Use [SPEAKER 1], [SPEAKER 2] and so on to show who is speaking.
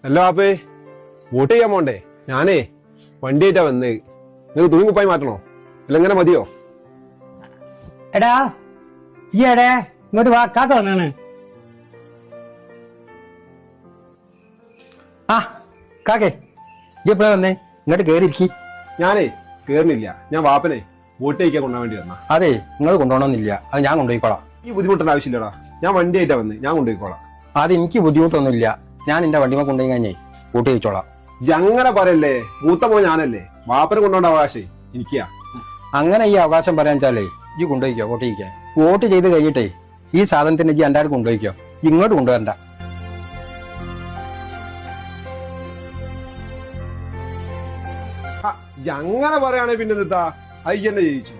[SPEAKER 1] അല്ലോ ആപ്പേ വോട്ട് ചെയ്യാൻ പോണ്ടേ? ഞാനേ വണ്ടിയായിട്ടാ വന്ന്. നിങ്ങൾ തുണി കുപ്പായി മാറ്റണോ അല്ല എങ്ങനെ മതിയോ?
[SPEAKER 2] എടാ ഈ എടേ ഇങ്ങോട്ട് വാ, കാക്ക വന്നാണ്.
[SPEAKER 3] ആ കാക്കേ ഇജ്ജ് എപ്പോഴാ വന്നേ? ഇങ്ങോട്ട് കേറിയിരിക്കി.
[SPEAKER 1] ഞാനേ കേറുന്നില്ല, ഞാൻ വാപ്പനെ വോട്ട് ചെയ്യിക്കാൻ കൊണ്ടുപോകാൻ വേണ്ടി വന്നാ.
[SPEAKER 3] അതെ നിങ്ങൾ കൊണ്ടുപോകണമെന്നില്ല, അത് ഞാൻ കൊണ്ടുപോയിക്കോളാം.
[SPEAKER 1] ഈ ബുദ്ധിമുട്ടേണ്ട ആവശ്യമില്ലടാ, ഞാൻ വണ്ടിയായിട്ടാ വന്ന്, ഞാൻ കൊണ്ടുപോയിക്കോളാം.
[SPEAKER 3] അത് എനിക്ക് ബുദ്ധിമുട്ടൊന്നുമില്ല, ഞാൻ എന്റെ വണ്ടിമ കൊണ്ടുപോയി കഴിഞ്ഞേ വോട്ട് ചെയ്യിച്ചോളാം.
[SPEAKER 1] അങ്ങനെ പറയല്ലേ, മൂത്ത മോൻ ഞാനല്ലേ, വാപ്പനെ കൊണ്ടുപോകേണ്ട അവകാശം എനിക്കാ.
[SPEAKER 3] അങ്ങനെ ഈ അവകാശം പറയാൻ വെച്ചാലേ ഇജ്ജ് കൊണ്ടുപോയിക്കോ വോട്ട് ചെയ്യിക്കാൻ. വോട്ട് ചെയ്ത് കഴിഞ്ഞിട്ടേ ഈ സാധനത്തിന് ഇജ്ജ് എൻ്റെ അടുത്ത് കൊണ്ടുപോയിക്കോ, ഇങ്ങോട്ട് കൊണ്ടുവരണ്ട.
[SPEAKER 1] അങ്ങനെ പറയുകയാണെങ്കിൽ പിന്നെ നിർത്താ അയ്യെന്നെ ജയിച്ചു.